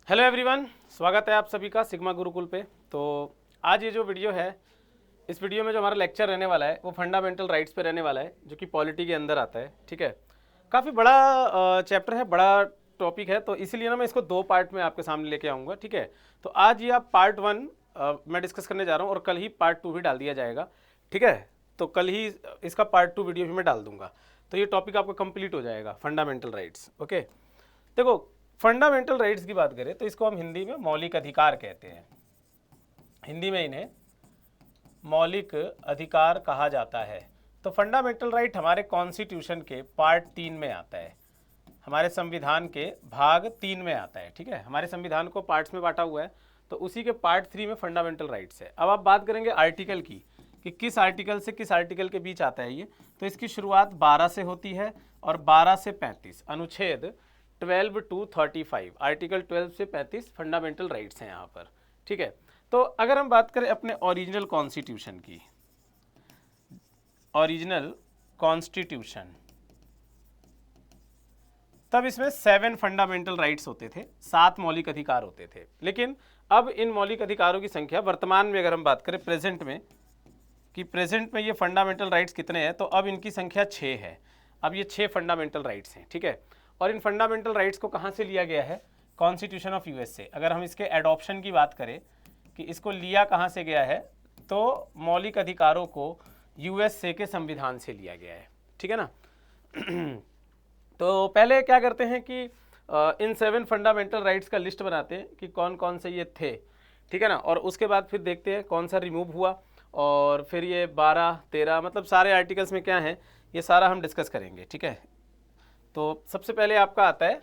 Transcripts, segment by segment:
Hello everyone, स्वागत है आप सभी का सिग्मा गुरुकुल पे। तो आज ये जो वीडियो है, इस वीडियो में जो हमारा लेक्चर रहने वाला है वो फंडामेंटल राइट्स पे रहने वाला है, जो कि पॉलिटी के अंदर आता है। ठीक है, काफ़ी बड़ा चैप्टर है, बड़ा टॉपिक है, तो इसीलिए ना मैं इसको दो पार्ट में आपके सामने लेके आऊँगा। ठीक है, तो आज ये आप पार्ट 1 मैं डिस्कस करने जा रहा हूँ और कल ही पार्ट 2 भी डाल दिया जाएगा। ठीक है, तो कल ही इसका पार्ट 2 वीडियो भी मैं डाल दूंगा, तो ये टॉपिक आपका कंप्लीट हो जाएगा, फंडामेंटल राइट्स। ओके, देखो, फंडामेंटल राइट्स की बात करें तो इसको हम हिंदी में मौलिक अधिकार कहते हैं। हिंदी में इन्हें मौलिक अधिकार कहा जाता है। तो फंडामेंटल राइट हमारे कॉन्स्टिट्यूशन के पार्ट 3 में आता है, हमारे संविधान के भाग 3 में आता है। ठीक है, हमारे संविधान को पार्ट्स में बांटा हुआ है, तो उसी के पार्ट 3 में फंडामेंटल राइट्स है। अब आप बात करेंगे आर्टिकल की, कि किस आर्टिकल से किस आर्टिकल के बीच आता है ये। तो इसकी शुरुआत 12 से होती है और 12 से 35, अनुच्छेद 12 to 35, आर्टिकल 12 से 35 फंडामेंटल राइट्स हैं यहाँ पर। ठीक है, तो अगर हम बात करें अपने ओरिजिनल कॉन्स्टिट्यूशन की, ओरिजिनल कॉन्स्टिट्यूशन, तब इसमें 7 फंडामेंटल राइट्स होते थे, 7 मौलिक अधिकार होते थे। लेकिन अब इन मौलिक अधिकारों की संख्या वर्तमान में अगर हम बात करें प्रेजेंट में, कि प्रेजेंट में ये फंडामेंटल राइट्स कितने हैं, तो अब इनकी संख्या 6 है। अब ये 6 फंडामेंटल राइट्स हैं। ठीक है, और इन फंडामेंटल राइट्स को कहाँ से लिया गया है? कॉन्स्टिट्यूशन ऑफ यूएस से। अगर हम इसके एडॉप्शन की बात करें कि इसको लिया कहाँ से गया है, तो मौलिक अधिकारों को यूएसए के संविधान से लिया गया है। ठीक है ना। तो पहले क्या करते हैं कि इन 7 फंडामेंटल राइट्स का लिस्ट बनाते हैं कि कौन कौन से ये थे। ठीक है ना, और उसके बाद फिर देखते हैं कौन सा रिमूव हुआ, और फिर ये 12, 13, मतलब सारे आर्टिकल्स में क्या है ये सारा हम डिस्कस करेंगे। ठीक है, तो सबसे पहले आपका आता है,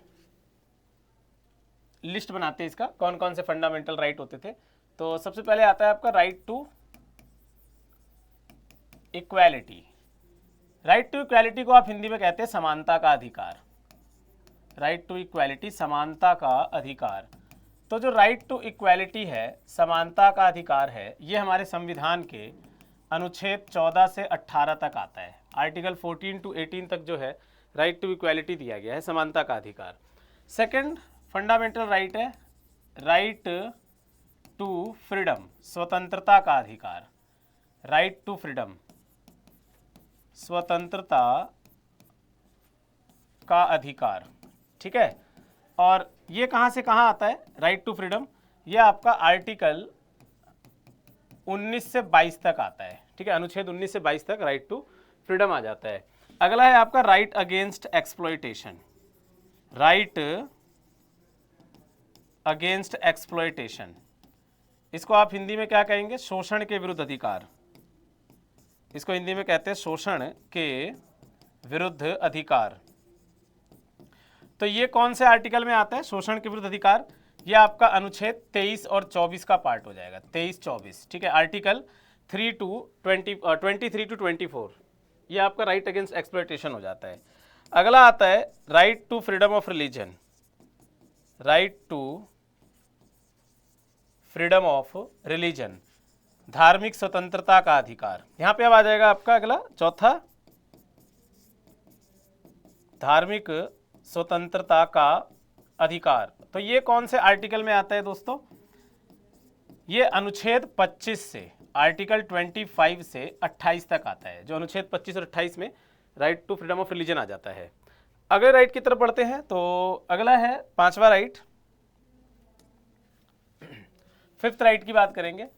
लिस्ट बनाते हैं इसका कौन कौन से फंडामेंटल राइट होते थे। तो सबसे पहले आता है आपका right to equality. Right to equality को आप हिंदी में कहते हैं समानता का अधिकार। राइट टू इक्वालिटी, समानता का अधिकार। तो जो राइट टू इक्वालिटी है, समानता का अधिकार है, ये हमारे संविधान के अनुच्छेद 14 से 18 तक आता है। आर्टिकल 14 to 18 तक जो है राइट टू इक्वालिटी दिया गया है, समानता का अधिकार। सेकंड फंडामेंटल राइट है राइट टू फ्रीडम, स्वतंत्रता का अधिकार। राइट टू फ्रीडम, स्वतंत्रता का अधिकार। ठीक है, और ये कहाँ से कहाँ आता है राइट टू फ्रीडम? ये आपका आर्टिकल 19 से 22 तक आता है। ठीक है, अनुच्छेद 19 से 22 तक राइट टू फ्रीडम आ जाता है। अगला है आपका right against exploitation. Right against exploitation, इसको आप हिंदी में क्या कहेंगे? शोषण के विरुद्ध अधिकार। इसको हिंदी में कहते हैं शोषण के विरुद्ध अधिकार। तो ये कौन से आर्टिकल में आता है शोषण के विरुद्ध अधिकार? ये आपका अनुच्छेद 23 और 24 का पार्ट हो जाएगा, 23-24। ठीक है, आर्टिकल 3 to 20, 23 to 24, ये आपका राइट अगेंस्ट एक्सप्लॉयटेशन हो जाता है। अगला आता है right to freedom of religion. Right to freedom of religion, धार्मिक स्वतंत्रता का अधिकार। यहां पे अब आ जाएगा आपका अगला चौथा, धार्मिक स्वतंत्रता का अधिकार। तो ये कौन से आर्टिकल में आता है दोस्तों? ये अनुच्छेद 25 से, आर्टिकल 25 से 28 तक आता है, जो अनुच्छेद 25 और 28 में right to freedom of religion आ जाता है। अगले राइट की तरफ बढ़ते हैं, तो अगला है 5वां राइट, 5th राइट की बात करेंगे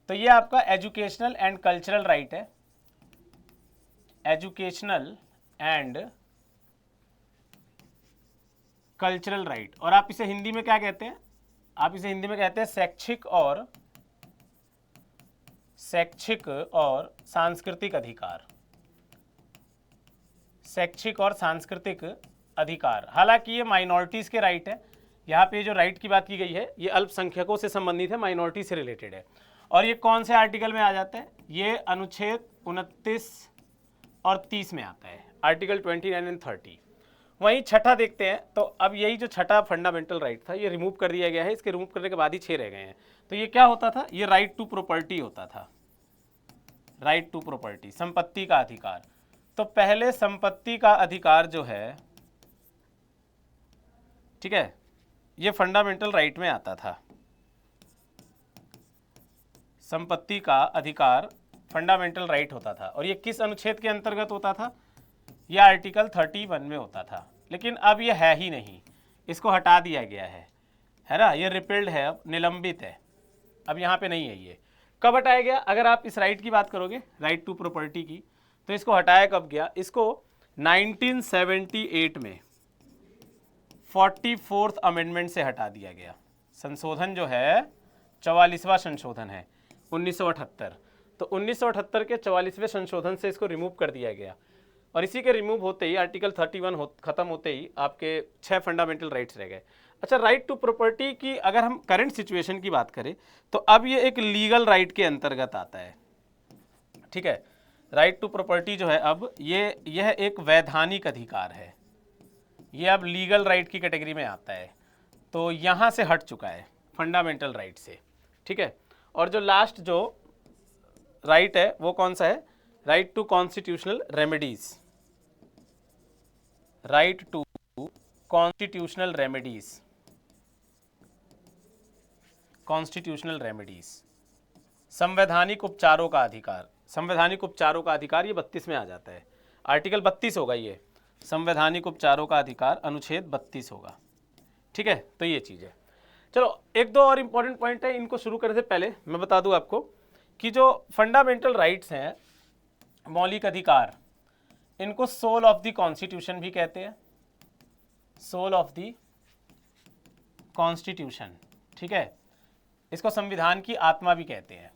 तो ये आपका एजुकेशनल एंड कल्चरल राइट है। एजुकेशनल एंड कल्चरल राइट, और आप इसे हिंदी में क्या कहते हैं? आप इसे हिंदी में कहते हैं शैक्षिक और सांस्कृतिक अधिकार। शैक्षिक और सांस्कृतिक अधिकार, हालांकि ये माइनॉरिटीज के राइट है। यहाँ पे जो राइट की बात की गई है ये अल्पसंख्यकों से संबंधित है, माइनॉरिटी से रिलेटेड है। और ये कौन से आर्टिकल में आ जाता है? ये अनुच्छेद 29 और 30 में आता है, आर्टिकल 29 एंड 30। वहीं छठा देखते हैं, तो अब यही जो छठा फंडामेंटल राइट था ये रिमूव कर दिया गया है। इसके रिमूव करने के बाद ही 6 रह गए हैं। तो ये क्या होता था? ये राइट टू प्रॉपर्टी होता था। राइट टू प्रॉपर्टी, संपत्ति का अधिकार। तो पहले संपत्ति का अधिकार जो है, ठीक है, ये फंडामेंटल राइट में आता था। संपत्ति का अधिकार फंडामेंटल राइट होता था, और ये किस अनुच्छेद के अंतर्गत होता था? ये आर्टिकल 31 में होता था। लेकिन अब ये है ही नहीं, इसको हटा दिया गया है ना, ये रिपील्ड है, अब निलंबित है, अब यहाँ पे नहीं है। ये कब हटाया गया? अगर आप इस राइट की बात करोगे, राइट टू प्रॉपर्टी की, तो इसको हटाया कब गया? इसको 1978 में 44th अमेंडमेंट से हटा दिया गया। संशोधन जो है 44वां संशोधन है 1978, तो 1978 के 44वें संशोधन से इसको रिमूव कर दिया गया। और इसी के रिमूव होते ही आर्टिकल 31 खत्म होते ही आपके 6 फंडामेंटल राइट्स रह गए। अच्छा, राइट टू प्रॉपर्टी की अगर हम करंट सिचुएशन की बात करें तो अब ये एक लीगल राइट के अंतर्गत आता है, ठीक है। राइट टू प्रॉपर्टी जो है अब यह एक वैधानिक अधिकार है, ये अब लीगल राइट की कैटेगरी में आता है, तो यहाँ से हट चुका है फंडामेंटल राइट से, ठीक है। और जो लास्ट जो राइट है वो कौन सा है? Right to constitutional remedies, right to constitutional remedies, constitutional remedies, संवैधानिक उपचारों का अधिकार, संवैधानिक उपचारों का अधिकार ये 32 में आ जाता है, आर्टिकल 32 होगा ये, संवैधानिक उपचारों का अधिकार अनुच्छेद 32 होगा, ठीक है। तो ये चीज़ है। चलो एक दो और इम्पॉर्टेंट पॉइंट है, इनको शुरू करने से पहले मैं बता दूं आपको कि जो फंडामेंटल राइट्स हैं, मौलिक अधिकार, इनको सोल ऑफ द कॉन्स्टिट्यूशन भी कहते हैं, सोल ऑफ द कॉन्स्टिट्यूशन, ठीक है। इसको संविधान की आत्मा भी कहते हैं,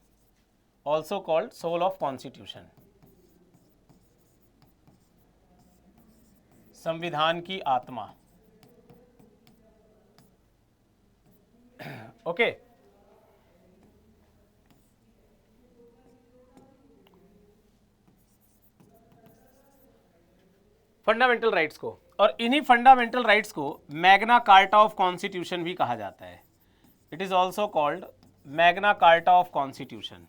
also called soul of constitution, संविधान की आत्मा, ओके। फंडामेंटल राइट्स को, और इन्हीं फंडामेंटल राइट्स को मैग्ना कार्टा ऑफ कॉन्स्टिट्यूशन भी कहा जाता है, it is also called Magna Carta of constitution,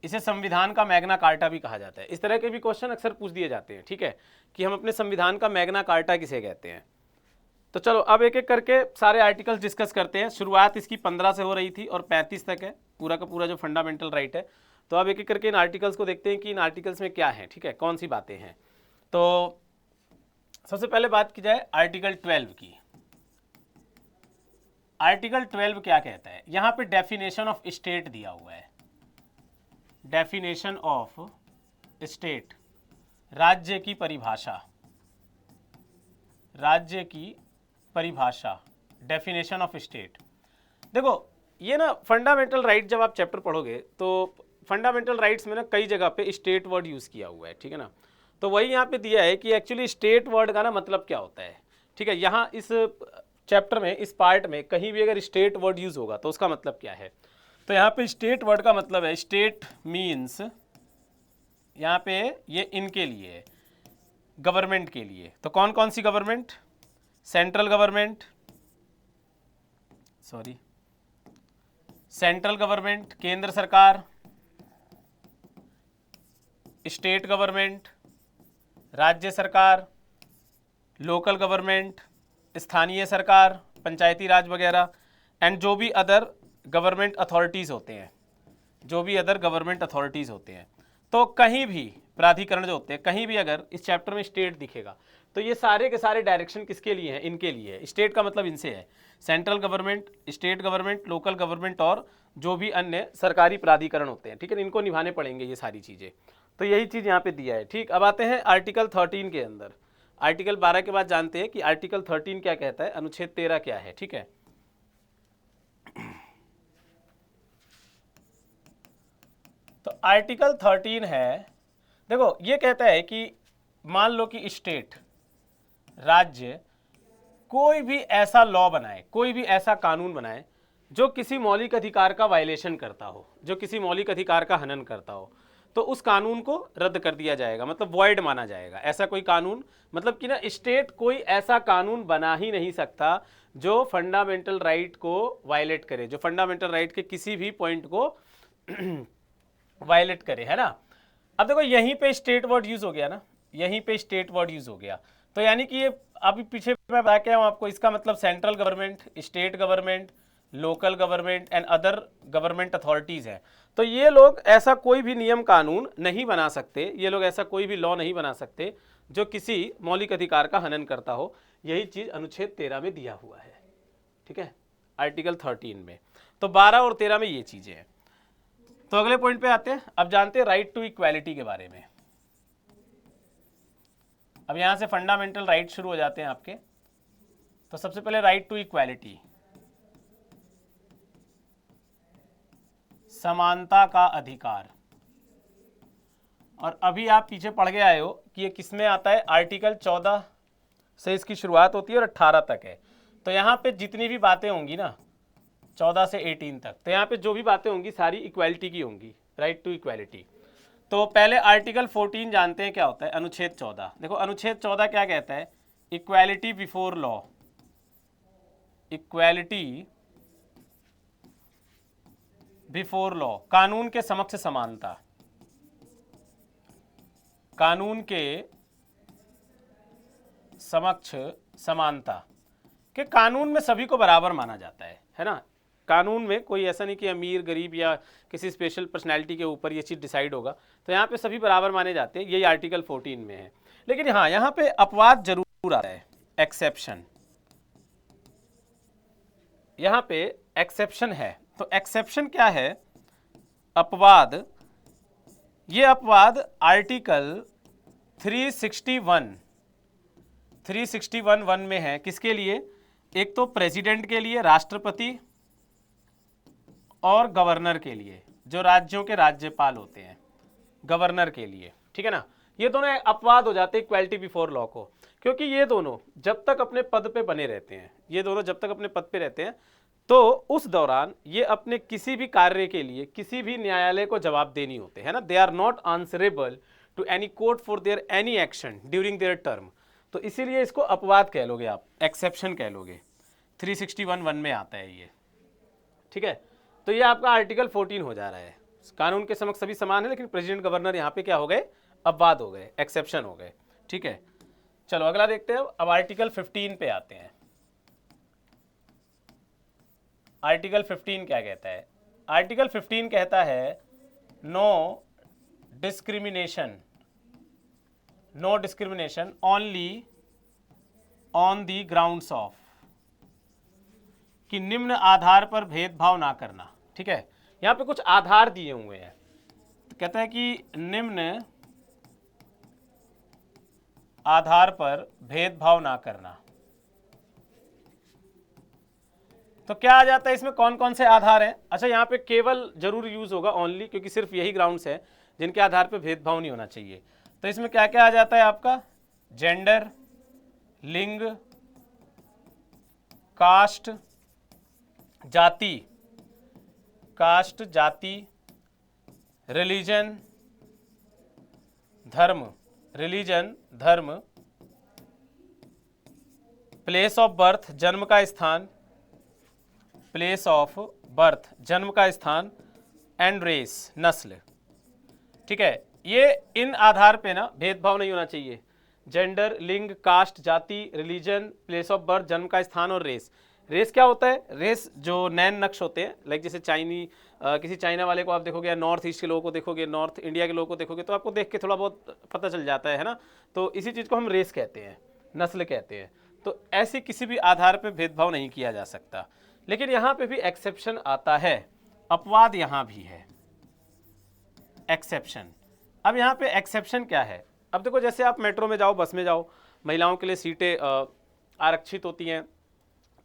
इसे संविधान का मैग्ना कार्टा भी कहा जाता है। इस तरह के भी क्वेश्चन अक्सर पूछ दिए जाते हैं, ठीक है, कि हम अपने संविधान का मैग्ना कार्टा किसे कहते हैं। तो चलो अब एक एक करके सारे आर्टिकल्स डिस्कस करते हैं। शुरुआत इसकी 15 से हो रही थी और 35 तक है पूरा का पूरा जो फंडामेंटल राइट है। तो अब एक एक करके इन आर्टिकल्स को देखते हैं कि इन आर्टिकल्स में क्या है, ठीक है, कौन सी बातें हैं। तो सबसे पहले बात की जाए आर्टिकल 12 की। आर्टिकल 12 क्या कहता है? यहाँ पे डेफिनेशन ऑफ स्टेट दिया हुआ है, डेफिनेशन ऑफ स्टेट, राज्य की परिभाषा, राज्य की परिभाषा, डेफिनेशन ऑफ स्टेट। देखो ये ना फंडामेंटल राइट जब आप चैप्टर पढ़ोगे तो फंडामेंटल राइट्स में ना कई जगह पे स्टेट वर्ड यूज़ किया हुआ है, ठीक है ना। तो वही यहाँ पे दिया है कि एक्चुअली स्टेट वर्ड का ना मतलब क्या होता है, ठीक है। यहाँ इस चैप्टर में, इस पार्ट में कहीं भी अगर स्टेट वर्ड यूज़ होगा तो उसका मतलब क्या है। तो यहाँ पे स्टेट वर्ड का मतलब है, स्टेट मीन्स यहाँ पे ये इनके लिए है, गवर्नमेंट के लिए। तो कौन कौन सी government? Central government, sorry, central government केंद्र सरकार, स्टेट गवर्नमेंट राज्य सरकार, लोकल गवर्नमेंट स्थानीय सरकार, पंचायती राज वगैरह, एंड जो भी अदर गवर्नमेंट अथॉरिटीज़ होते हैं, जो भी अदर गवर्नमेंट अथॉरिटीज़ होते हैं। तो कहीं भी प्राधिकरण जो होते हैं, कहीं भी अगर इस चैप्टर में स्टेट दिखेगा तो ये सारे के सारे डायरेक्शन किसके लिए हैं? इनके लिए है। स्टेट का मतलब इनसे है, central government, state government, local government और जो भी अन्य सरकारी प्राधिकरण होते हैं, ठीक है, इनको निभाने पड़ेंगे ये सारी चीज़ें। तो यही चीज़ यहाँ पे दिया है, ठीक। अब आते हैं आर्टिकल 13 के अंदर। आर्टिकल 12 के बाद जानते हैं कि आर्टिकल 13 क्या कहता है, अनुच्छेद 13 क्या है, ठीक है। तो आर्टिकल 13 है, देखो ये कहता है कि मान लो कि स्टेट, राज्य कोई भी ऐसा लॉ बनाए, कोई भी ऐसा कानून बनाए जो किसी मौलिक अधिकार का वायलेशन करता हो, जो किसी मौलिक अधिकार का हनन करता हो, तो उस कानून को रद्द कर दिया जाएगा, मतलब वॉइड माना जाएगा। ऐसा कोई कानून, मतलब कि ना स्टेट कोई ऐसा कानून बना ही नहीं सकता जो फंडामेंटल राइट को वायलेट करे, जो फंडामेंटल राइट के किसी भी पॉइंट को वायलेट करे, है ना। अब देखो यहीं पे स्टेट वर्ड यूज हो गया ना, यहीं पे स्टेट वर्ड यूज हो गया, तो यानी कि ये अभी पीछे मैं बता के आया हूँ आपको, इसका मतलब central government, state government, local government and other government authorities हैं। तो ये लोग ऐसा कोई भी नियम कानून नहीं बना सकते, ये लोग ऐसा कोई भी लॉ नहीं बना सकते जो किसी मौलिक अधिकार का हनन करता हो। यही चीज़ अनुच्छेद 13 में दिया हुआ है, ठीक है, आर्टिकल 13 में। तो 12 और 13 में ये चीज़ें हैं। तो अगले पॉइंट पे आते हैं। अब जानते हैं राइट टू इक्वालिटी के बारे में। अब यहां से फंडामेंटल राइट शुरू हो जाते हैं आपके। तो सबसे पहले राइट टू इक्वालिटी, समानता का अधिकार। और अभी आप पीछे पढ़ के आए हो कि ये किस में आता है, आर्टिकल 14 से इसकी शुरुआत होती है और 18 तक है। तो यहाँ पे जितनी भी बातें होंगी ना 14 से 18 तक, तो यहाँ पे जो भी बातें होंगी सारी इक्वालिटी की होंगी, राइट टू इक्वालिटी। तो पहले आर्टिकल 14 जानते हैं क्या होता है, अनुच्छेद 14। देखो अनुच्छेद 14 क्या कहता है, equality before law, equality before law, कानून के समक्ष समानता, कानून के समक्ष समानता, कि कानून में सभी को बराबर माना जाता है ना। कानून में कोई ऐसा नहीं कि अमीर गरीब या किसी स्पेशल पर्सनैलिटी के ऊपर ये चीज़ डिसाइड होगा। तो यहाँ पे सभी बराबर माने जाते हैं, यही आर्टिकल 14 में है। लेकिन हाँ, यहाँ पे अपवाद जरूर आ रहा है, एक्सेप्शन, यहाँ पे एक्सेप्शन है। तो एक्सेप्शन क्या है, अपवाद। ये अपवाद आर्टिकल 361(1) में है। किसके लिए, एक तो प्रेसिडेंट के लिए, राष्ट्रपति और गवर्नर के लिए, जो राज्यों के राज्यपाल होते हैं, गवर्नर के लिए, ठीक है ना। ये दोनों अपवाद हो जाते हैं इक्वालिटी बिफोर लॉ को, क्योंकि ये दोनों जब तक अपने पद पे बने रहते हैं, ये दोनों जब तक अपने पद पे रहते हैं, तो उस दौरान ये अपने किसी भी कार्य के लिए किसी भी न्यायालय को जवाब देनी होते हैं ना। They are not answerable to any court for their any action during their term. तो इसीलिए इसको अपवाद कह लोगे आप, एक्सेप्शन कह लोगे। 361(1) में आता है ये, ठीक है। तो ये आपका आर्टिकल 14 हो जा रहा है, कानून के समक्ष सभी समान है, लेकिन प्रेसिडेंट गवर्नर यहाँ पे क्या हो गए, अपवाद हो गए, एक्सेप्शन हो गए, ठीक है। चलो अगला देखते हैं। अब आर्टिकल 15 पे आते हैं। आर्टिकल 15 क्या कहता है, आर्टिकल 15 कहता है no discrimination, no discrimination only on the grounds of, कि निम्न आधार पर भेदभाव ना करना, ठीक है। यहाँ पे कुछ आधार दिए हुए हैं, तो कहता है कि निम्न आधार पर भेदभाव ना करना। तो क्या आ जाता है इसमें, कौन कौन से आधार हैं। अच्छा, यहाँ पे केवल जरूर यूज होगा ओनली, क्योंकि सिर्फ यही ग्राउंड्स है जिनके आधार पे भेदभाव नहीं होना चाहिए। तो इसमें क्या क्या आ जाता है आपका, जेंडर, लिंग, कास्ट, जाति, कास्ट जाति, रिलीजन धर्म, रिलीजन धर्म, प्लेस ऑफ बर्थ जन्म का स्थान, प्लेस ऑफ बर्थ जन्म का स्थान, एंड रेस नस्ल, ठीक है। ये इन आधार पे ना भेदभाव नहीं होना चाहिए। जेंडर, लिंग, कास्ट, जाति, रिलीजन, प्लेस ऑफ बर्थ जन्म का स्थान और रेस। रेस क्या होता है, रेस जो नैन नक्श होते हैं, लाइक जैसे किसी चाइना वाले को आप देखोगे या नॉर्थ ईस्ट के लोगों को देखोगे, नॉर्थ इंडिया के लोगों को देखोगे, तो आपको देख के थोड़ा बहुत पता चल जाता है ना। तो इसी चीज़ को हम रेस कहते हैं, नस्ल कहते हैं। तो ऐसे किसी भी आधार पर भेदभाव नहीं किया जा सकता। लेकिन यहाँ पे भी एक्सेप्शन आता है, अपवाद यहाँ भी है, एक्सेप्शन। अब यहाँ पे एक्सेप्शन क्या है, अब देखो जैसे आप मेट्रो में जाओ, बस में जाओ, महिलाओं के लिए सीटें आरक्षित होती हैं।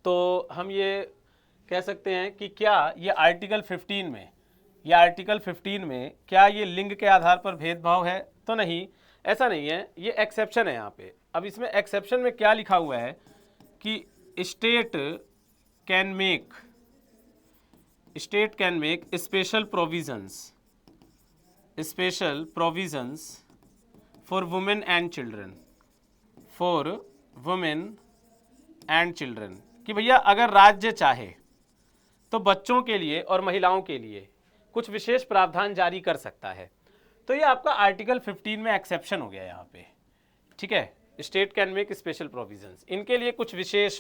तो हम ये कह सकते हैं कि क्या ये आर्टिकल 15 में, या आर्टिकल 15 में क्या ये लिंग के आधार पर भेदभाव है, तो नहीं, ऐसा नहीं है, ये एक्सेप्शन है यहाँ पे। अब इसमें एक्सेप्शन में क्या लिखा हुआ है कि state can make special provisions for women and children, कि भैया अगर राज्य चाहे तो बच्चों के लिए और महिलाओं के लिए कुछ विशेष प्रावधान जारी कर सकता है। तो ये आपका आर्टिकल 15 में एक्सेप्शन हो गया यहाँ पे, ठीक है। State can make special provisions, इनके लिए कुछ विशेष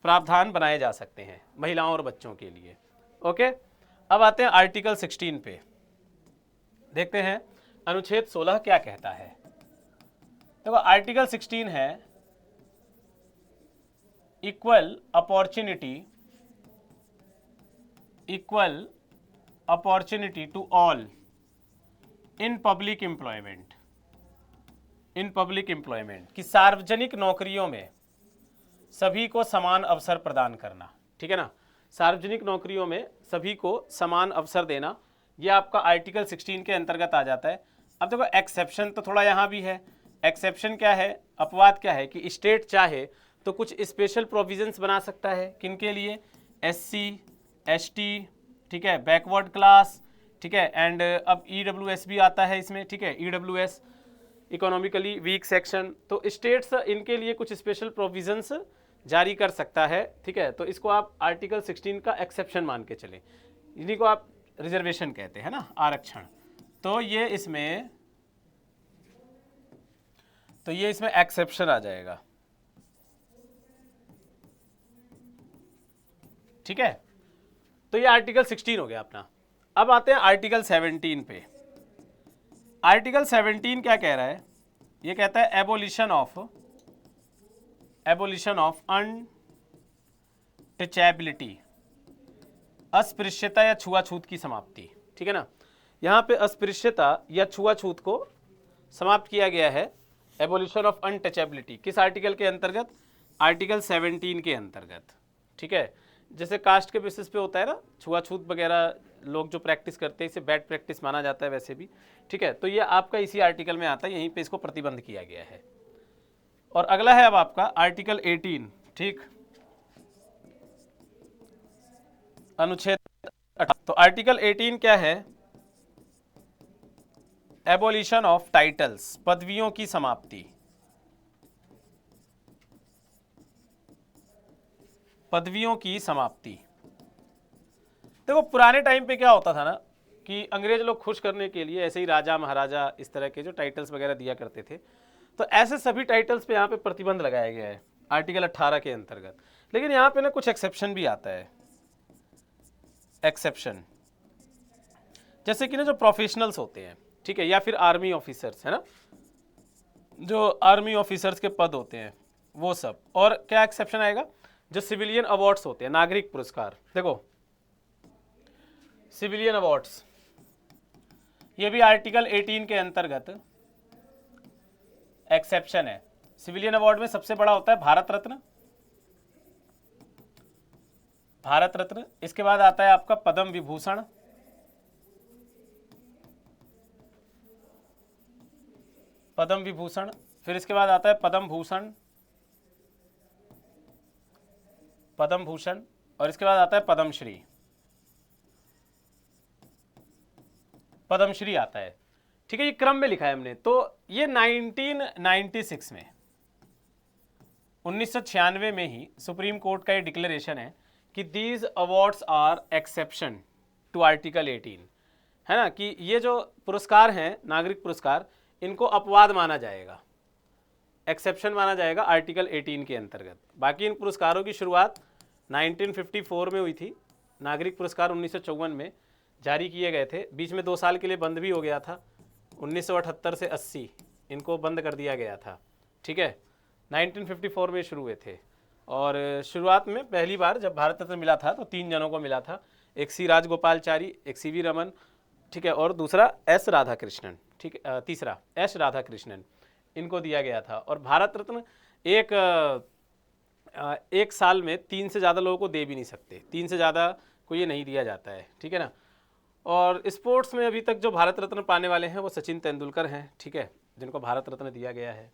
प्रावधान बनाए जा सकते हैं महिलाओं और बच्चों के लिए। ओके, अब आते हैं आर्टिकल 16 पे, देखते हैं अनुच्छेद 16 क्या कहता है। देखो आर्टिकल 16 है equal opportunity to all in public employment, कि सार्वजनिक नौकरियों में सभी को समान अवसर प्रदान करना, ठीक है ना, सार्वजनिक नौकरियों में सभी को समान अवसर देना, यह आपका आर्टिकल 16 के अंतर्गत आ जाता है। अब देखो एक्सेप्शन तो थोड़ा यहाँ भी है। एक्सेप्शन क्या है, अपवाद क्या है कि स्टेट चाहे तो कुछ स्पेशल प्रोविजंस बना सकता है, किनके लिए, SC ST, ठीक है, बैकवर्ड क्लास, ठीक है, एंड अब EWS भी आता है इसमें, ठीक है, EWS इकोनॉमिकली वीक सेक्शन, तो स्टेट्स इनके लिए कुछ स्पेशल प्रोविजंस जारी कर सकता है, ठीक है। तो इसको आप आर्टिकल 16 का एक्सेप्शन मान के चलें, इन्हीं को आप रिजर्वेशन कहते हैं ना, आरक्षण। तो ये इसमें एक्सेप्शन आ जाएगा, ठीक है। तो ये आर्टिकल 16 हो गया अपना। अब आते हैं आर्टिकल 17 पे। आर्टिकल 17 क्या कह रहा है, ये कहता है एबोलिशन ऑफ अनटचेबिलिटी, अस्पृश्यता या छुआछूत की समाप्ति, ठीक है ना। यहाँ पे अस्पृश्यता या छुआछूत को समाप्त किया गया है, एबोलिशन ऑफ अनटचेबिलिटी, किस आर्टिकल के अंतर्गत, आर्टिकल 17 के अंतर्गत, ठीक है। जैसे कास्ट के बेसिस पे होता है ना छुआछूत वगैरह, लोग जो प्रैक्टिस करते हैं इसे बैड प्रैक्टिस माना जाता है वैसे भी, ठीक है। तो ये आपका इसी आर्टिकल में आता है, यहीं पे इसको प्रतिबंध किया गया है। और अगला है अब आपका आर्टिकल 18, ठीक, अनुच्छेद 18। तो आर्टिकल 18 क्या है, एबोलिशन ऑफ टाइटल्स, पदवियों की समाप्ति, पदवियों की समाप्ति। देखो पुराने टाइम पे क्या होता था ना कि अंग्रेज लोग खुश करने के लिए ऐसे ही राजा महाराजा इस तरह के जो टाइटल्स वगैरह दिया करते थे, तो ऐसे सभी टाइटल्स पे यहाँ पे प्रतिबंध लगाया गया है आर्टिकल 18 के अंतर्गत। लेकिन यहाँ पे ना कुछ एक्सेप्शन भी आता है, एक्सेप्शन जैसे कि ना जो प्रोफेशनल्स होते हैं, ठीक है, या फिर आर्मी ऑफिसर्स है ना, जो आर्मी ऑफिसर्स के पद होते हैं वो सब। और क्या एक्सेप्शन आएगा, जो सिविलियन अवार्ड्स होते हैं, नागरिक पुरस्कार, देखो सिविलियन अवार्ड्स, ये भी आर्टिकल 18 के अंतर्गत एक्सेप्शन है। सिविलियन अवार्ड में सबसे बड़ा होता है भारत रत्न, इसके बाद आता है आपका पद्म विभूषण, फिर इसके बाद आता है पद्म भूषण, और इसके बाद आता है पद्मश्री आता है, ठीक है। ये क्रम में लिखा है हमने। तो ये 1996 में 1996 में ही सुप्रीम कोर्ट का ये डिक्लेरेशन है कि these awards are exception to article 18, है ना, कि ये जो पुरस्कार हैं नागरिक पुरस्कार, इनको अपवाद माना जाएगा, एक्सेप्शन माना जाएगा आर्टिकल 18 के अंतर्गत। बाकी इन पुरस्कारों की शुरुआत 1954 में हुई थी, नागरिक पुरस्कार 1954 में जारी किए गए थे, बीच में 2 साल के लिए बंद भी हो गया था, 1978 से 80 इनको बंद कर दिया गया था, ठीक है। 1954 में शुरू हुए थे, और शुरुआत में पहली बार जब भारत रत्न मिला था तो 3 जनों को मिला था, एक सी राजगोपालचारी, एक CV रमन, ठीक है, और दूसरा S राधाकृष्णन, ठीक है, तीसरा S राधाकृष्णन, इनको दिया गया था। और भारत रत्न एक साल में 3 से ज़्यादा लोगों को दे भी नहीं सकते, 3 से ज़्यादा को ये नहीं दिया जाता है, ठीक है ना। और स्पोर्ट्स में अभी तक जो भारत रत्न पाने वाले हैं वो सचिन तेंदुलकर हैं, ठीक है, जिनको भारत रत्न दिया गया है।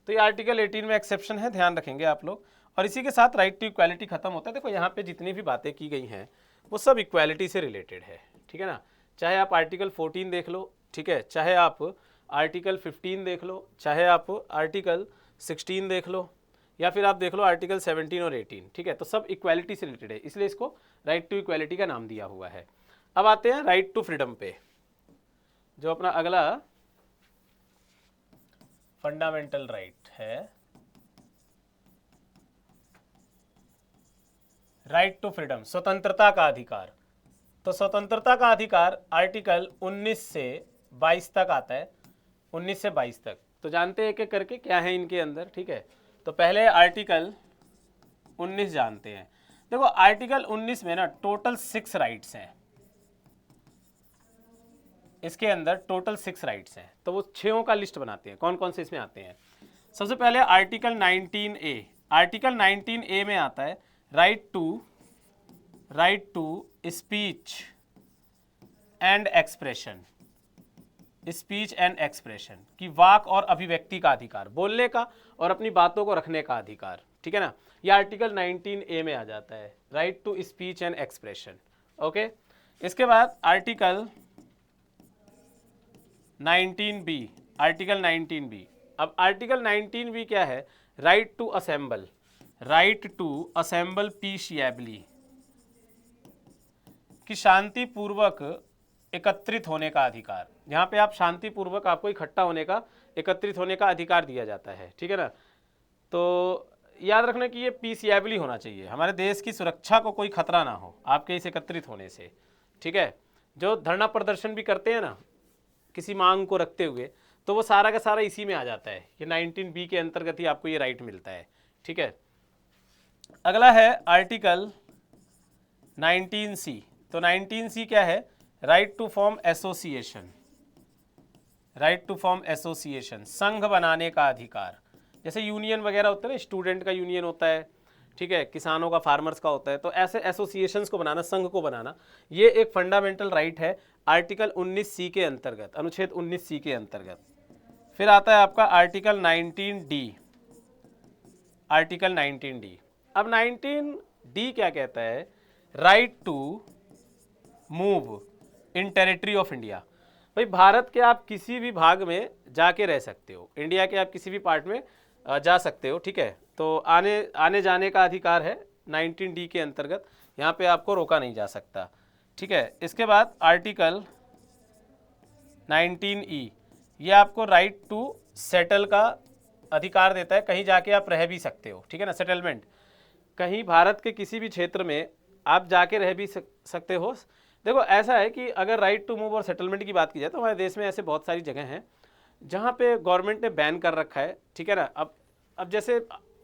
तो ये आर्टिकल 18 में एक्सेप्शन है, ध्यान रखेंगे आप लोग। और इसी के साथ राइट टू इक्वालिटी खत्म होता है। देखो यहाँ पे जितनी भी बातें की गई हैं वो सब इक्वालिटी से रिलेटेड है, ठीक है ना। चाहे आप आर्टिकल 14 देख लो, ठीक है, चाहे आप आर्टिकल 15 देख लो, चाहे आप आर्टिकल 16 देख लो, या फिर आप देख लो आर्टिकल 17 और 18, ठीक है। तो सब इक्वालिटी से रिलेटेड है, इसलिए इसको राइट टू इक्वालिटी का नाम दिया हुआ है। अब आते हैं राइट टू फ्रीडम पे, जो अपना अगला फंडामेंटल राइट, है राइट टू फ्रीडम, स्वतंत्रता का अधिकार। तो स्वतंत्रता का अधिकार आर्टिकल 19 से 22 तक आता है, 19 से 22 तक। तो जानते हैं एक एक करके क्या है इनके अंदर, ठीक है। तो पहले आर्टिकल 19 जानते हैं। देखो आर्टिकल 19 में ना टोटल 6 राइट्स हैं, इसके अंदर टोटल 6 राइट्स हैं। तो वो 6 का लिस्ट बनाते हैं, कौन कौन से इसमें आते हैं। सबसे पहले आर्टिकल 19A, आर्टिकल 19A में आता है right to speech and expression, speech and expression की वाक और अभिव्यक्ति का अधिकार, बोलने का और अपनी बातों को रखने का अधिकार, ठीक है ना। ये आर्टिकल 19A में आ जाता है, right to speech and expression. Okay, इसके बाद आर्टिकल 19B, आर्टिकल 19B। अब आर्टिकल 19B क्या है, right to assemble, right to assemble peacefully, कि शांतिपूर्वक एकत्रित होने का अधिकार। यहाँ पे आप शांतिपूर्वक आपको इकट्ठा होने का, एकत्रित होने का अधिकार दिया जाता है, ठीक है ना। तो याद रखना कि ये पीसफुली होना चाहिए, हमारे देश की सुरक्षा को कोई खतरा ना हो आपके इस एकत्रित होने से, ठीक है। जो धरना प्रदर्शन भी करते हैं ना किसी मांग को रखते हुए, तो वो सारा का सारा इसी में आ जाता है, ये 19B के अंतर्गत ही आपको ये राइट मिलता है, ठीक है। अगला है आर्टिकल 19C। तो 19C क्या है, right to form association, right to form association, संघ बनाने का अधिकार। जैसे यूनियन वगैरह होता है ना, स्टूडेंट का यूनियन होता है, ठीक है, किसानों का, फार्मर्स का होता है, तो ऐसे एसोसिएशंस को बनाना, संघ को बनाना, ये एक फंडामेंटल राइट है आर्टिकल 19C के अंतर्गत, अनुच्छेद 19C के अंतर्गत। फिर आता है आपका आर्टिकल 19D, आर्टिकल 19D। अब 19D क्या कहता है, right to move in territory of India. भाई भारत के आप किसी भी भाग में जाके रह सकते हो, इंडिया के आप किसी भी पार्ट में जा सकते हो, ठीक है। तो आने जाने का अधिकार है 19D के अंतर्गत, यहाँ पे आपको रोका नहीं जा सकता, ठीक है। इसके बाद आर्टिकल 19E, ये आपको राइट टू सेटल का अधिकार देता है, कहीं जाके आप रह भी सकते हो, ठीक है ना, सेटलमेंट, कहीं भारत के किसी भी क्षेत्र में आप जाके रह भी सकते हो। देखो ऐसा है कि अगर राइट टू मूव और सेटलमेंट की बात की जाए तो हमारे देश में ऐसे बहुत सारी जगह हैं जहाँ पे गवर्नमेंट ने बैन कर रखा है, ठीक है ना। अब जैसे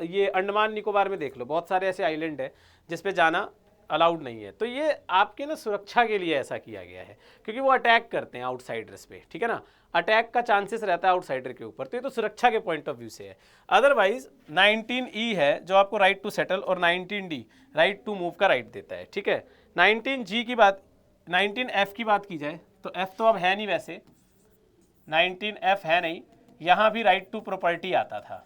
ये अंडमान निकोबार में देख लो, बहुत सारे ऐसे आइलैंड है जिस पे जाना अलाउड नहीं है। तो ये आपके ना सुरक्षा के लिए ऐसा किया गया है, क्योंकि वो अटैक करते हैं आउटसाइडर्स पे, ठीक है ना, अटैक का चांसेस रहता है आउटसाइडर के ऊपर, तो ये तो सुरक्षा के पॉइंट ऑफ व्यू से है। अदरवाइज 19E है जो आपको राइट टू सेटल, और 19D राइट टू मूव का राइट देता है, ठीक है। 19G की बात, 19F की बात की जाए तो F तो अब है नहीं, वैसे 19F है नहीं, यहाँ भी राइट टू प्रॉपर्टी आता था,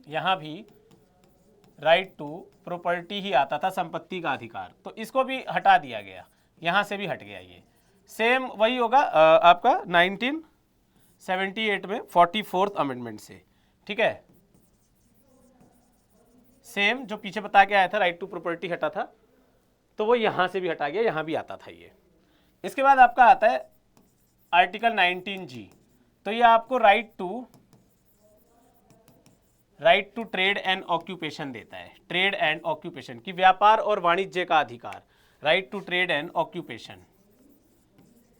यहाँ भी राइट टू प्रॉपर्टी ही आता था, संपत्ति का अधिकार, तो इसको भी हटा दिया गया, यहाँ से भी हट गया। ये सेम वही होगा आपका 1978 में 44th अमेंडमेंट से, ठीक है। सेम जो पीछे बता के आया था राइट टू प्रॉपर्टी हटा था, तो वो यहाँ से भी हटा गया, यहाँ भी आता था ये। इसके बाद आपका आता है आर्टिकल 19G, तो ये आपको right to trade and occupation देता है, ट्रेड एंड ऑक्यूपेशन की व्यापार और वाणिज्य का अधिकार, right to trade and occupation,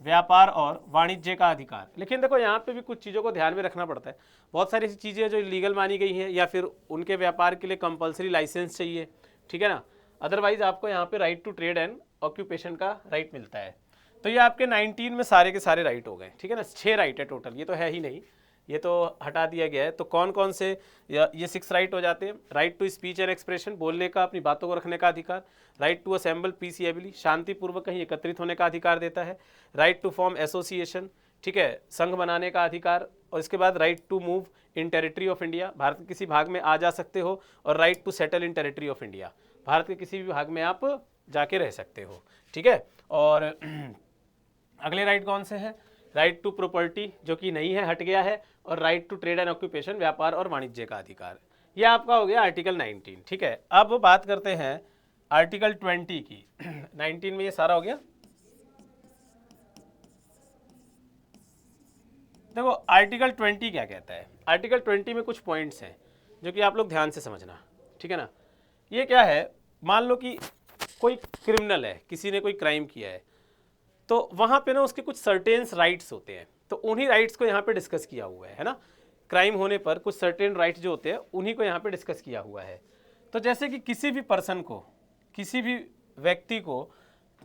व्यापार और वाणिज्य का अधिकार। लेकिन देखो यहाँ पे भी कुछ चीज़ों को ध्यान में रखना पड़ता है, बहुत सारी ऐसी चीज़ें जो इलीगल मानी गई हैं या फिर उनके व्यापार के लिए कंपलसरी लाइसेंस चाहिए, ठीक है ना, अदरवाइज आपको यहाँ पे right to trade and occupation का राइट मिलता है। तो ये आपके 19 में सारे के सारे राइट हो गए, ठीक है ना, 6 राइट है टोटल, ये तो है ही नहीं, ये तो हटा दिया गया है। तो कौन कौन से ये 6 राइट हो जाते हैं, right to speech and expression, बोलने का, अपनी बातों को रखने का अधिकार, राइट टू असेंबल पीसफुली, शांतिपूर्वक कहीं एकत्रित होने का अधिकार देता है, राइट टू फॉर्म एसोसिएशन, ठीक है, संघ बनाने का अधिकार, और इसके बाद right to move in territory of India, भारत के किसी भाग में आ जा सकते हो, और right to settle in territory of India, भारत के किसी भी भाग में आप जाके रह सकते हो, ठीक है। और अगले राइट कौन से हैं, राइट टू प्रॉपर्टी जो कि नहीं है, हट गया है, और right to trade and occupation, व्यापार और वाणिज्य का अधिकार, ये आपका हो गया आर्टिकल 19, ठीक है। अब बात करते हैं आर्टिकल 20 की। 19 में ये सारा हो गया, देखो आर्टिकल 20 क्या कहता है, आर्टिकल 20 में कुछ पॉइंट्स हैं जो कि आप लोग ध्यान से समझना, ठीक है ना। ये क्या है, मान लो कि कोई क्रिमिनल है, किसी ने कोई क्राइम किया है, तो वहाँ पे ना उसके कुछ सर्टेन्स राइट्स होते हैं, तो उन्हीं राइट्स को यहाँ पे डिस्कस किया हुआ है ना। क्राइम होने पर कुछ सर्टेन राइट्स जो होते हैं उन्हीं को यहाँ पे डिस्कस किया हुआ है। तो जैसे कि किसी भी पर्सन को, किसी भी व्यक्ति को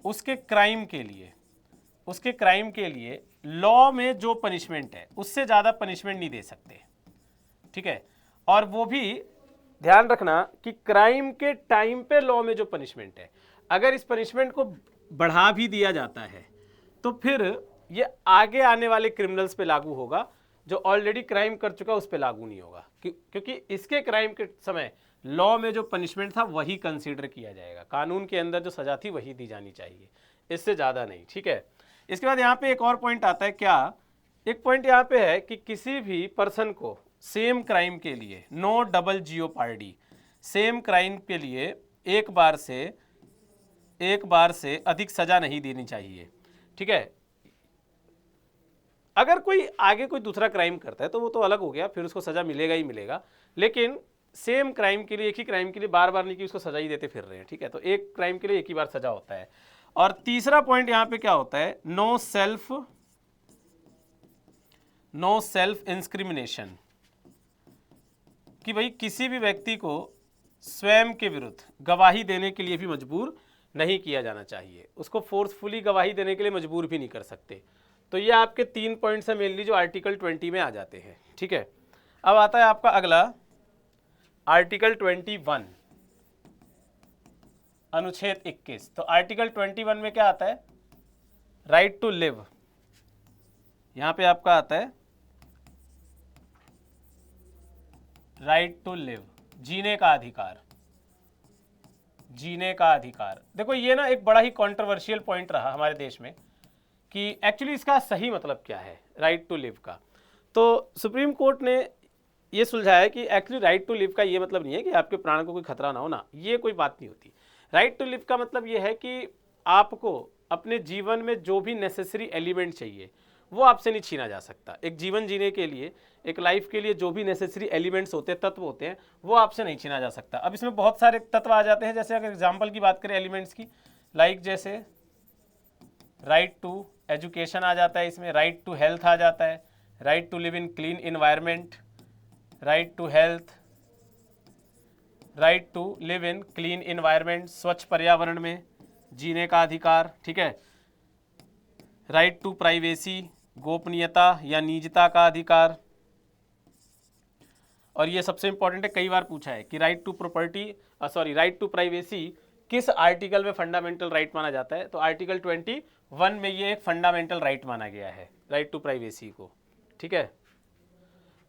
उसके क्राइम के लिए लॉ में जो पनिशमेंट है उससे ज़्यादा पनिशमेंट नहीं दे सकते, ठीक है। और वो भी ध्यान रखना कि क्राइम के टाइम पे लॉ में जो पनिशमेंट है, अगर इस पनिशमेंट को बढ़ा भी दिया जाता है तो फिर ये आगे आने वाले क्रिमिनल्स पे लागू होगा, जो ऑलरेडी क्राइम कर चुका उस पे लागू नहीं होगा, क्योंकि इसके क्राइम के समय लॉ में जो पनिशमेंट था वही कंसीडर किया जाएगा, कानून के अंदर जो सजा थी वही दी जानी चाहिए, इससे ज़्यादा नहीं, ठीक है। इसके बाद यहाँ पे एक और पॉइंट आता है, क्या, एक पॉइंट यहाँ पे है कि किसी भी पर्सन को सेम क्राइम के लिए no double jeopardy, same crime के लिए एक बार से अधिक सजा नहीं देनी चाहिए, ठीक है। अगर कोई आगे कोई दूसरा क्राइम करता है तो वो तो अलग हो गया, फिर उसको सजा मिलेगा ही मिलेगा, लेकिन सेम क्राइम के लिए, एक ही क्राइम के लिए बार बार नहीं कि उसको सजा ही देते फिर रहे हैं, ठीक है। तो एक क्राइम के लिए एक ही बार सजा होता है। और तीसरा पॉइंट यहाँ पे क्या होता है, नो सेल्फ इंस्क्रिमिनेशन, कि भाई किसी भी व्यक्ति को स्वयं के विरुद्ध गवाही देने के लिए भी मजबूर नहीं किया जाना चाहिए, उसको फोर्सफुली गवाही देने के लिए मजबूर भी नहीं कर सकते। तो ये आपके 3 पॉइंट्स हैं मेनली जो आर्टिकल 20 में आ जाते हैं, ठीक है। अब आता है आपका अगला आर्टिकल 21, अनुच्छेद 21। तो आर्टिकल 21 में क्या आता है, राइट टू लिव, यहां पे आपका आता है राइट टू लिव, जीने का अधिकार, जीने का अधिकार। देखो ये ना एक बड़ा ही कंट्रोवर्शियल पॉइंट रहा हमारे देश में कि एक्चुअली इसका सही मतलब क्या है राइट टू लिव का। तो सुप्रीम कोर्ट ने ये सुलझाया कि एक्चुअली राइट टू लिव का ये मतलब नहीं है कि आपके प्राण को कोई खतरा ना हो, ना, ये कोई बात नहीं होती। राइट टू लिव का मतलब ये है कि आपको अपने जीवन में जो भी नेसेसरी एलिमेंट चाहिए वो आपसे नहीं छीना जा सकता। एक जीवन जीने के लिए, एक लाइफ के लिए जो भी नेसेसरी एलिमेंट्स होते हैं, तत्व होते हैं, वो आपसे नहीं छीना जा सकता। अब इसमें बहुत सारे तत्व आ जाते हैं, जैसे अगर एग्जाम्पल की बात करें एलिमेंट्स की, लाइक जैसे राइट टू एजुकेशन आ जाता है, इसमें राइट टू हेल्थ आ जाता है, right to live in clean environment, right to health, right to live in clean environment, स्वच्छ पर्यावरण में जीने का अधिकार, ठीक है। राइट टू प्राइवेसी, गोपनीयता या निजता का अधिकार। और ये सबसे इंपॉर्टेंट है, कई बार पूछा है कि राइट टू प्राइवेसी किस आर्टिकल में फंडामेंटल राइट माना जाता है। तो आर्टिकल 21 में ये एक फंडामेंटल राइट माना गया है, राइट टू प्राइवेसी को, ठीक है।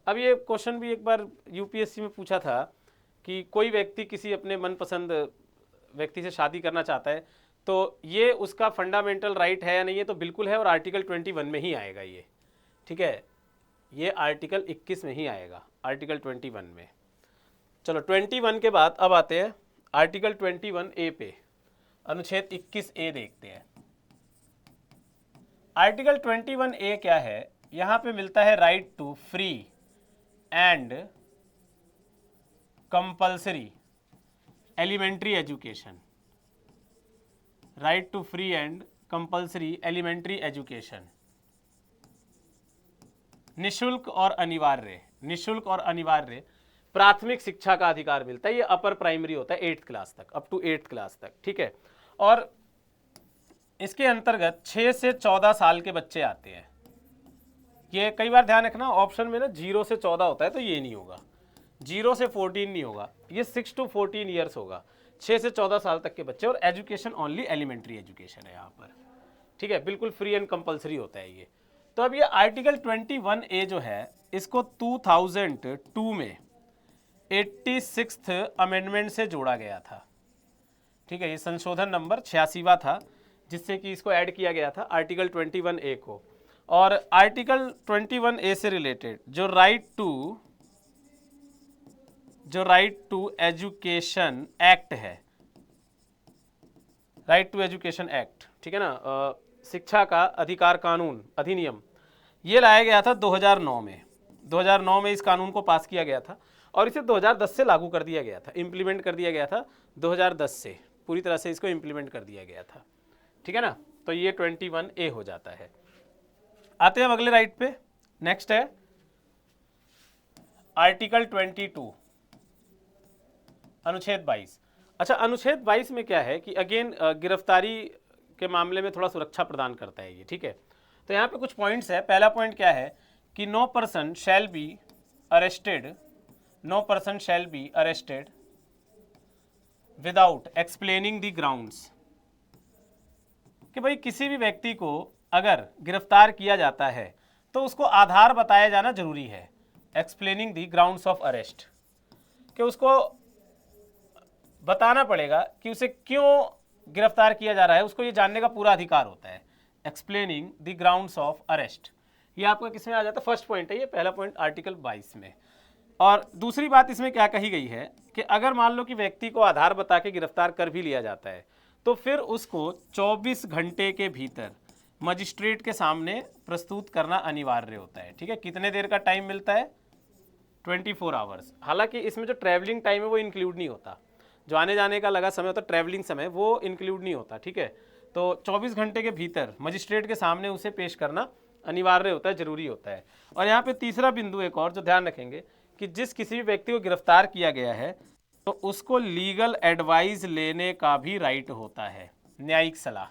अब ये क्वेश्चन भी एक बार यूपीएससी में पूछा था कि कोई व्यक्ति किसी अपने मनपसंद व्यक्ति से शादी करना चाहता है, तो ये उसका फंडामेंटल राइट है या नहीं है, तो बिल्कुल है, और आर्टिकल 21 में ही आएगा ये, ठीक है। ये आर्टिकल 21 में ही आएगा, आर्टिकल 21 में। चलो 21 के बाद अब आते हैं आर्टिकल 21A पे, अनुच्छेद 21A देखते हैं। आर्टिकल 21A क्या है, यहां पे मिलता है right to free and compulsory elementary education, right to free and compulsory elementary education, निशुल्क और अनिवार्य प्राथमिक शिक्षा का अधिकार मिलता है। ये अपर प्राइमरी होता है 8th क्लास तक, अप टू 8th क्लास तक, ठीक है। और इसके अंतर्गत 6 से 14 साल के बच्चे आते हैं। ये कई बार ध्यान रखना, ऑप्शन में ना 0 से 14 होता है, तो ये नहीं होगा, 0 से 14 नहीं होगा, ये 6 to 14 ईयर्स होगा, 6 से 14 साल तक के बच्चे। और एजुकेशन ओनली एलिमेंट्री एजुकेशन है यहाँ पर, ठीक है, बिल्कुल फ्री एंड कंपल्सरी होता है ये। तो अब ये आर्टिकल 21A जो है, इसको 2002 में 86th अमेंडमेंट से जोड़ा गया था, ठीक है। ये संशोधन नंबर 86वां था, जिससे कि इसको ऐड किया गया था आर्टिकल 21A को। और आर्टिकल 21A से रिलेटेड जो राइट टू एजुकेशन एक्ट है, राइट टू एजुकेशन एक्ट, ठीक है ना, शिक्षा का अधिकार कानून, अधिनियम, ये लाया गया था 2009 में। 2009 में इस कानून को पास किया गया था और इसे 2010 से लागू कर दिया गया था, इम्प्लीमेंट कर दिया गया था 2010 से, पूरी तरह से इसको इम्प्लीमेंट कर दिया गया था। ठीक है ना, तो ये 21A हो जाता है। आते हैं अब अगले राइट पे। नेक्स्ट है आर्टिकल 22, अनुच्छेद 22। अच्छा, अनुच्छेद 22 में क्या है कि अगेन गिरफ्तारी के मामले में थोड़ा सुरक्षा प्रदान करता है ये। ठीक है, तो यहाँ पे कुछ पॉइंट्स है। पहला पॉइंट क्या है कि no person shall be arrested, no person shall be arrested without explaining the grounds, कि भाई किसी भी व्यक्ति को अगर गिरफ्तार किया जाता है तो उसको आधार बताया जाना जरूरी है। Explaining the grounds of arrest, कि उसको बताना पड़ेगा कि उसे क्यों गिरफ्तार किया जा रहा है, उसको ये जानने का पूरा अधिकार होता है। Explaining the grounds of arrest, ये आपका किस में आ जाता है, फर्स्ट पॉइंट है ये, पहला पॉइंट आर्टिकल 22 में। और दूसरी बात इसमें क्या कही गई है कि अगर मान लो कि व्यक्ति को आधार बता के गिरफ्तार कर भी लिया जाता है तो फिर उसको 24 घंटे के भीतर मजिस्ट्रेट के सामने प्रस्तुत करना अनिवार्य होता है। ठीक है, कितने देर का टाइम मिलता है, 24 आवर्स। हालांकि इसमें जो ट्रैवलिंग टाइम है वो इंक्लूड नहीं होता, जो आने जाने का लगा समय होता है, ट्रैवलिंग समय, वो इंक्लूड नहीं होता। ठीक है, तो 24 घंटे के भीतर मजिस्ट्रेट के सामने उसे पेश करना अनिवार्य होता है, जरूरी होता है। और यहाँ पे तीसरा बिंदु एक और जो ध्यान रखेंगे कि जिस किसी भी व्यक्ति को गिरफ्तार किया गया है तो उसको लीगल एडवाइस लेने का भी राइट होता है, न्यायिक सलाह,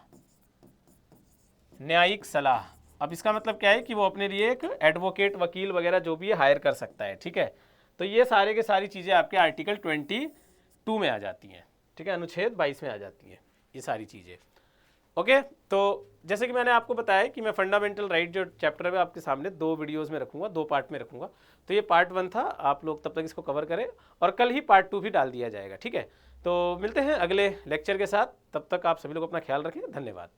न्यायिक सलाह। अब इसका मतलब क्या है कि वो अपने लिए एक एडवोकेट, वकील वगैरह जो भी है हायर कर सकता है। ठीक है, तो ये सारे के सारी चीज़ें आपके आर्टिकल 22 में आ जाती हैं। ठीक है, अनुच्छेद 22 में आ जाती हैं ये सारी चीज़ें। ओके, तो जैसे कि मैंने आपको बताया कि मैं फंडामेंटल राइट जो चैप्टर है आपके सामने 2 वीडियोस में रखूंगा, 2 पार्ट में रखूंगा। तो ये पार्ट 1 था, आप लोग तब तक इसको कवर करें और कल ही पार्ट 2 भी डाल दिया जाएगा। ठीक है, तो मिलते हैं अगले लेक्चर के साथ, तब तक आप सभी लोग अपना ख्याल रखें। धन्यवाद।